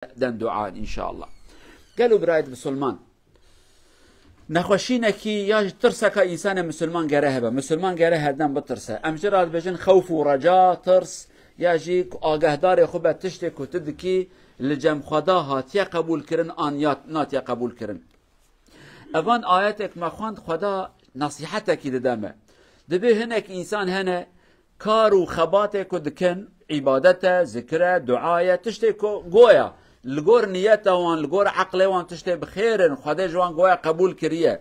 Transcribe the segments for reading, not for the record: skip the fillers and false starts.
دن دعاء إن شاء الله. قالوا برايد مسلمان نخوشينكي يا ترسك إنسان مسلمان جرهبه مسلمان جره دن بترسه أمجراد بجن خوف ورجاء ترس ياجيك آگهدار خوبه تشتك وتدكي لجم خدا هاتيا قبول كرن آنيات ناتيا قبول كرن أفان آياتك ما خواند خدا نصيحتك ددامه دبي هناك إنسان هنا كارو خباتك ودكن عبادته ذكره دعايه تشتكو قويا لغور نيته وان لغور عقله وان تشتي بخير خدا جوان قويا قبول كريه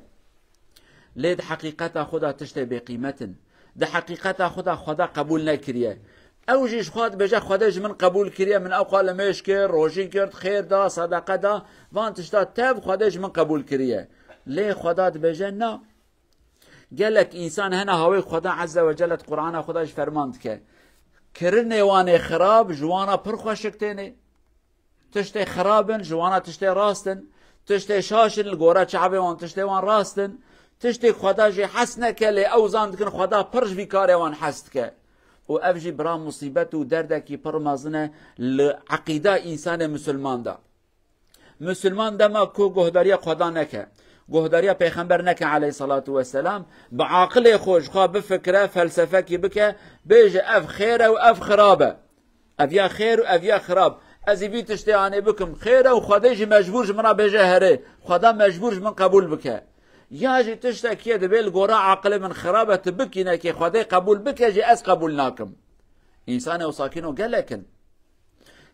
ليد حقيقته خدا تشتي بقيمة ده حقيقته خدا قبول نكريه اوجيش خاد بجا خدا من قبول كريه من اوقال مشكر روجين كرت خير دا صدقه دا وان تشتا تاب خدا من قبول كريه ليه خدا بجنا قالك انسان هنا هوي خدا عز وجل قرآن خداش فرماند که کرنه وانه خراب جوانا پر خوشکتینه تشتي خرابن جوانا تشتي راستن تشتي شاشن الگورا چعبه وان تشتي وان راستن تشتي خدا جي حسنك لي اوزان دكن خدا پرج بكاره وان حستك و افجي برا مصيبت و دردكي پر مازنه لعقيده انسان مسلمان دا مسلمان دا ما كو گهداريا خدا نكه گهداريا پیغمبر نكه عليه الصلاة والسلام بعاقل خوش خواه بفكره فلسفه كي بكه بيجي اف خيره و اف خرابه اف يا خير و اف يا خراب از بی تشتی آنی بکم خیره و خدایش مجبورش منا بجه هره خدا مجبورش من قبول بکه یا جی تشتی که دبیل گورا عقل من خرابت بکینه که خدای قبول بکه جی از قبول ناکم انسان و ساکینو گلکن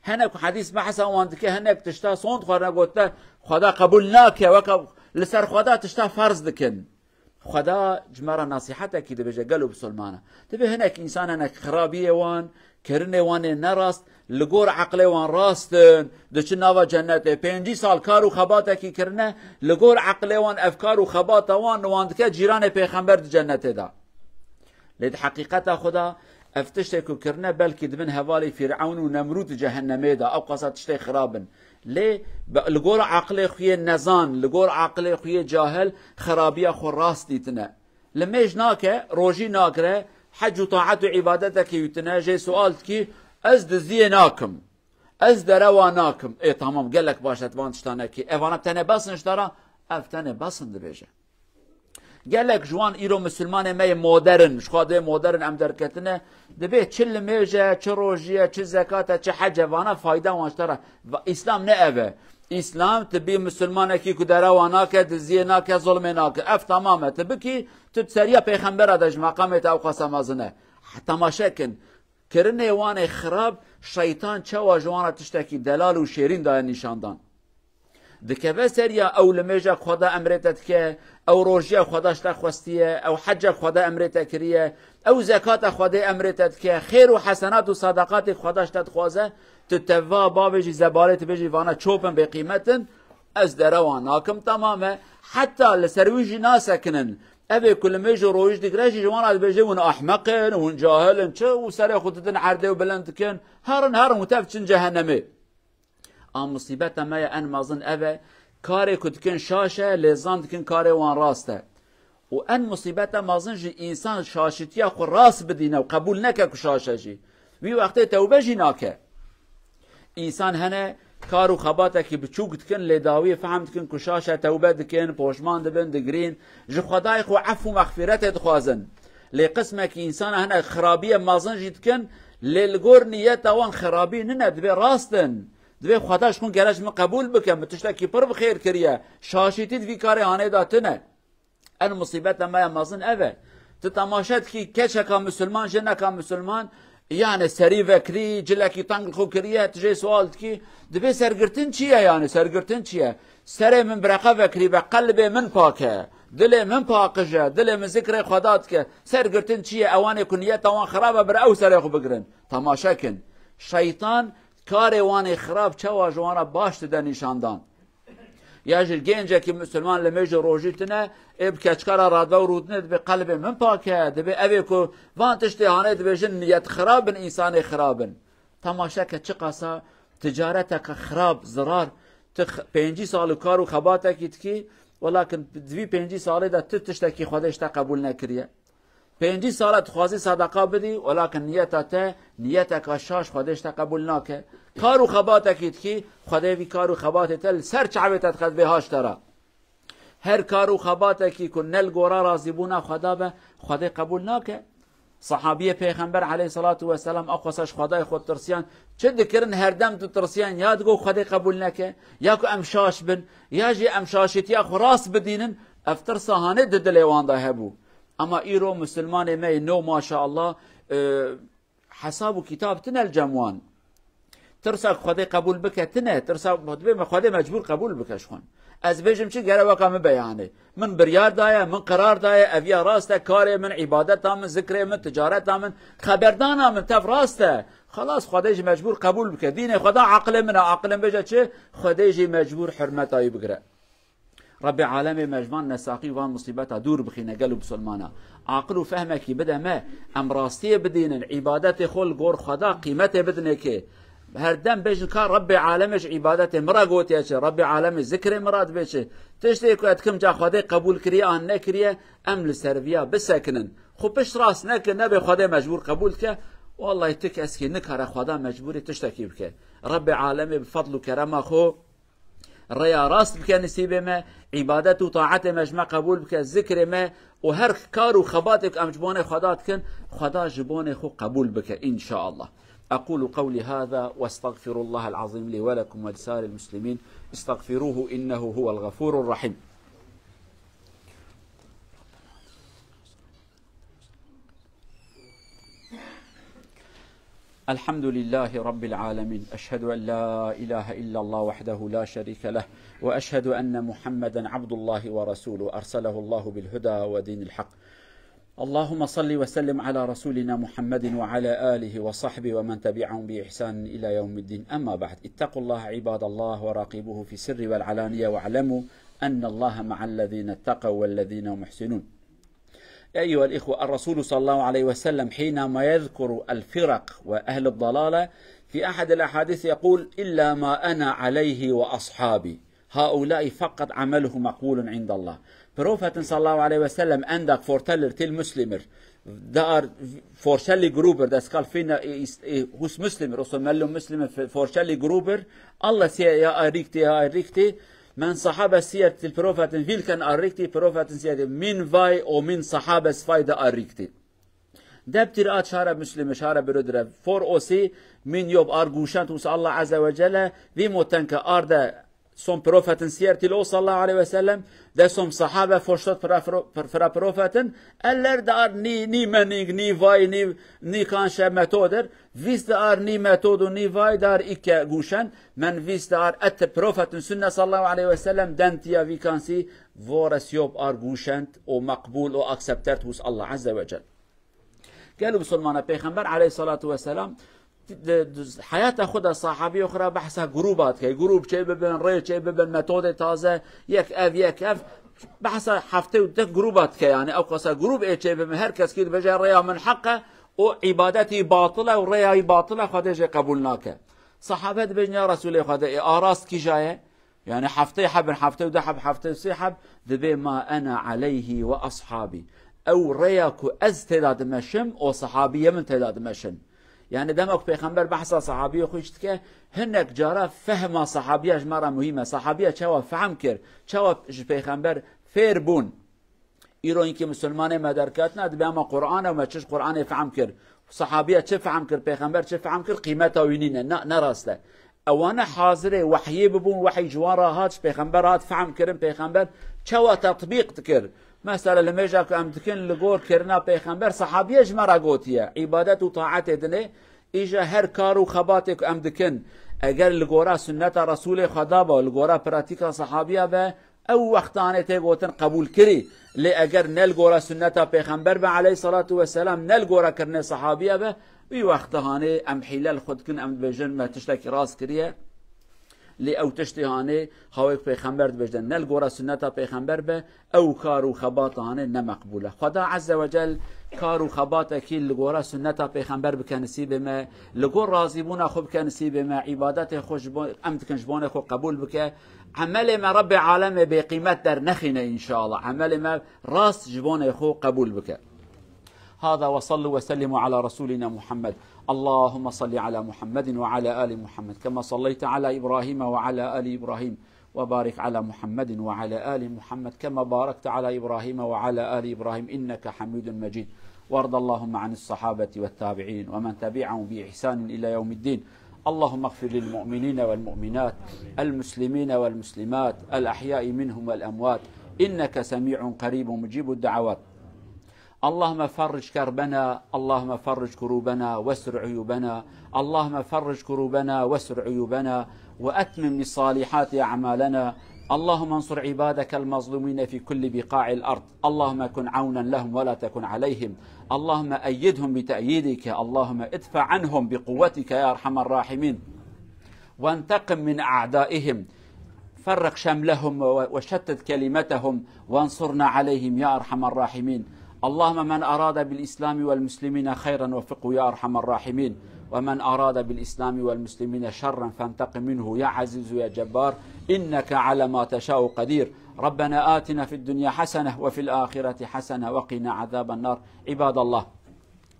هنک حدیث بحث واند که هنک تشتا صوند خورنا گوته خدا قبول ناکه وک لسر خدا تشتا فرض دکن خدا جمره نصیحته که دبیجه قلب سلمانه دبی هنک انسان هنک خرابیه وان کرنه وان نراست لگور عقله وان راستن دچ ناوا جنته 5 سال کارو خباته کی کرنه لگور عقله وان افکار و خباته وان که جیران پیغمبر جنته دا لید حقیقت خدا افتشته کو کرنه بلکه دبن حوالی فرعون و نمرود جهنمه دا او قصه تشته خرابن لی لگور عقله خوی نزان لگور عقله خوی جاهل خرابیه خو راست دیتنه لمیج ناکه روجی ناکره حج و طاعت و عبادتك يتناجي سؤالت كي از دزيه ناكم از دروا ناكم اي تمام قال لك باشت وان تشتانكي ايوانا بتاني باسن اشترا افتاني باسن دبيجه قال لك جوان ايرو مسلمان مي مودرن شخاده مودرن ام دركتنه دبي تشل ميجه تشروجيه تش زكاته تش حجه وانا فايده وان اشترا اسلام نأبه اسلام تبي مسلمانه كي كدروا ناك دزيه ناك ظلم ناك اف تمام تبكي تتسريا پیغمبر ادج مقامت او قسم ازنه تماشاكن کرنه وان خراب شیطان چوا جوانا تشتکی دلال و شیرین دا نشاندان دکه سریا او لمیجا خدا امرتت که او روجیا خدا شتا خوستیه او حج خدا امرت کریه او زکات خدا امرتت که خیر و حسنات و صدقات خدا شتا خوازه تتوا بابجی زبالت بجی وانا چوپن به قیمتن از درواناکم تمامه حتی لسرویجی ناسکنن أبي كل ما يجوا رويج دقراجي جوانا بيجون أحمقن ونجاهلن شو وسري خطتن عرده وبلند كن هارن متفتشن جهنمي مصيبتها ما أن ما ظن أبي كاري كنت كن شاشة لزان كن كاري وان راسته وأن مصيبتها ما ظن جي إنسان شاشتيا خو راس بدينه وقبول نكا كشاشة جي وي وقت توبة جي ناكا إنسان هنا كارو خباتك بتشوك تكن لداوي فهمت كن كشاشة توبة دكن بوشمان دبن دقرين جو خداي خو عفو مغفرته دخوازن لقسمك إنسان هنا خرابية مازن جيتكن للغور نيته وان خرابي ننا دبي راستن دبي خداش كون جراج من قبول بك متشتكي پر بخير كريا شاشيتي في كاري هاني داتنه ان مصيبته ما مازن أبا تتماشات كي كشكا مسلمان جنكا مسلمان يعني سري فكري جلكي طنق خوكريه تجي سؤال كي دبي سرقرتن چيه يعني سرقرتن چيه سري من برقه فكري بقلبي من باكه دلي من باقجه دلي من ذكر خدات که سرقرتن چيه اواني كنيته وان خرابه بر او سري خو بگرن تماشاكن شيطان كاري وان خراب چوا جوانا باش ده نشاندان ياجي الجنجه كي مسلمان لميجو روجيتنا بكشكارا رادوا ورودنا بقلب من باكه دبي ابيكو وان تشتي هانه دبيجن نيت خراب انسان خراب تماشاك چقاسا تجارتك خراب ضرار 5 سال كارو خباتك يتكي ولكن 5 سال ده تشتكي خودش قبول نكريه 5 سال تخوازی صدقه بدی ولكن نیتك شاش خودش تقبل ناکه. کار و خباتك کی خدای وی کار و خباتت سر چعبتت خد بهاش ترى. هر کار و خباتك کن نل گورا راضی بونا خدا به خدای قبول ناکه. صحابیه پیغمبر علیه الصلاة والسلام اقوسش خدای خود ترسیان چه دکرن هر دم تو ترسیان یاد گو خدای قبول نکه یا کو امشاش بن یا جی امشاشتی یا خراس بدینن افتر سهانه دل وان ده هبو. اما ایرو مسلمان می نو ماشاءالله حساب و کتاب تنل جموان ترسا خدای قبول بکه تنه ترسا خدای مجبور قبول بکش خون از بيجم شي قال وقام بيانه من بريار دايا من قرار دايا افيا راسته كاري من عبادت من ذكر من تجارت من خبردانا من تف راسته خلاص خديجي مجبور قبول بك دين خدا عقل من عقل بيجا چه خديجي مجبور حرمتاي بقرا رب العالمين مجمان نساقي وان مصيبتها دور بخينا قالوا بسلمانا عقل وفهمك بدا ما ام راستيه بدين العبادات خل قور خدا قيمته بدنك هر دم بيجن كان رب عالمش عبادته مرا قوتي اچه رب عالم ذكر مراد بيچه تشتي كو اتكم جا خدای قبول كريا ان نكريا ام لسربيا بسكنن خو بش راس نك نبي خدای مجبور قبول ك والله تك اسكي نكره خدا مجبور تشتكي بك رب عالم بفضل وكرمه خو ريا راس بك نسيب ما عبادت وطاعته مجمع قبول بك ذكر ما وهر كار وخباتك ام جبونه خدات كن خدا جبونه خو قبول بك ان شاء الله. أقول قولي هذا واستغفر الله العظيم لي ولكم ولسائر المسلمين استغفروه إنه هو الغفور الرحيم. الحمد لله رب العالمين أشهد أن لا إله إلا الله وحده لا شريك له وأشهد أن محمدا عبد الله ورسوله أرسله الله بالهدى ودين الحق. اللهم صل وسلم على رسولنا محمد وعلى آله وصحبه ومن تبعهم بإحسان إلى يوم الدين. أما بعد اتقوا الله عباد الله وراقبوه في السر والعلانية واعلموا أن الله مع الذين اتقوا والذين هم محسنون. أيها الإخوة الرسول صلى الله عليه وسلم حينما يذكر الفرق وأهل الضلالة في أحد الأحاديث يقول إلا ما أنا عليه وأصحابي هؤلاء فقط عمله مقبول عند الله. Profeten sallallahu alaihi wasallam ändak fortäller till muslimer där forskjellige grupper det skal finna hos muslimer och mellom muslimer forskjellige grupper alla säger jag är riktig men sahaba säger till profeten vilken är riktig profeten säger min väg och min sahabas väg är riktig. Det betyder att kära muslimer kära bröder för oss min jobb är godkänt hos Allah azza wa jalla vi må tänka är det som profeten säger till oss sallallahu alaihi wasallam det som sahaba förstått för profeten eller det är ni mening ni väg ni kanske metoder visst det är ni metod och ni väg där icke godkänt men visst det är att profeten sunna sallallahu alaihi wasallam den tia vi kan se våras jobb är godkänt och maqbul och accepterat hos Allah azza wa jalla. قالوا بسلمان پیغمبر عليه الصلاة والسلام حياة خود صحابي أخرى بحثها جروبات كي جروب شيء ببن ري شيء ببن ميثود تازة يك اف بحثها حفته ودك جروبات كي يعني أو قصة جروب إيه شيء ببن هركز كده بجا ريا من حقه وعبادتي باطلة ورياي باطلة خديجة قبولناك صحابات بجن يا رسول الله خدي أراست كي جاية يعني حفته حبن حفته ودحب حفته وسيحب ذبي ما أنا عليه وأصحابي أو رياكو أز تداد مشم أو صحابية من تداد مشم يعني دمك پیغمبر بحث صحابي خوشت که هنك جارا فهم صحابيش مرة مهمة صحابية چوا فهم كر چوا پیغمبر فير بون ایرو اینکه مسلمان مدرکات ند به اما قرآن و مچش قرآن فهم كر صحابية چه فهم كر پیغمبر چه فهم كر قيمته وينينه نراسته اوانا حاضر وحي ببون وحي جوارا هاتش پیغمبر هات فهم كرن پیغمبر چوا تطبيق تكر مثلا لما جاك ام تكن لغور كرنا پیغمبر صحابيش مرا گوتيه عبادت و طاعت دنه اجا هر کارو خباتك ام دکن اگر لغورا سنت رسول خدا با لغورا پراتیکا صحابيه به او وقتانه ته گوتن قبول کری لی اگر نل غورا سنت پیغمبر به علیه الصلاه و السلام نل غورا کرنه صحابيه به وی وقتانه ام حلال خود کن ام بجن ما تشتك راس کریه لی او تشتهانه خواهی پیغمبر بجدن نل گورا سنتا پیغمبر به او کارو خباتانه نمقبوله خدا عز وجل کارو خباتا کی لگورا سنتا پیغمبر بکنسی به ما لگور راضیبون خوب کنسی به ما عبادت خوش ام تکنجبون خو قبول بکه عمل ما رب عالم به قیمت در نخینه ان شاء الله عمل ما راست جبون خو قبول بکه هذا وصلوا وسلموا على رسولنا محمد. اللهم صل على محمد وعلى آل محمد كما صليت على إبراهيم وعلى آل إبراهيم، وبارك على محمد وعلى آل محمد كما باركت على إبراهيم وعلى آل إبراهيم إنك حميد مجيد. وارض اللهم عن الصحابة والتابعين ومن تبعهم بإحسان إلى يوم الدين. اللهم اغفر للمؤمنين والمؤمنات، المسلمين والمسلمات، الأحياء منهم والأموات، إنك سميع قريب مجيب الدعوات. اللهم فرج كربنا، اللهم فرج كروبنا واستر عيوبنا، اللهم فرج كروبنا واستر عيوبنا، وأتمم للصالحات أعمالنا. اللهم انصر عبادك المظلومين في كل بقاع الأرض، اللهم كن عونا لهم ولا تكن عليهم، اللهم أيدهم بتأييدك، اللهم ادفع عنهم بقوتك يا أرحم الراحمين، وانتقم من أعدائهم، فرق شملهم وشتت كلمتهم وانصرنا عليهم يا أرحم الراحمين. اللهم من أراد بالإسلام والمسلمين خيرا وفقه يا أرحم الراحمين، ومن أراد بالإسلام والمسلمين شرا فانتقم منه يا عزيز يا جبار، إنك على ما تشاء قدير. ربنا آتنا في الدنيا حسنة وفي الآخرة حسنة وقنا عذاب النار. عباد الله،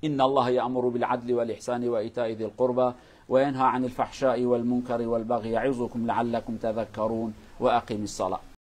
إن الله يأمر بالعدل والإحسان وإيتاء ذي القربى وينهى عن الفحشاء والمنكر والبغي يعظكم لعلكم تذكرون. وأقم الصلاة.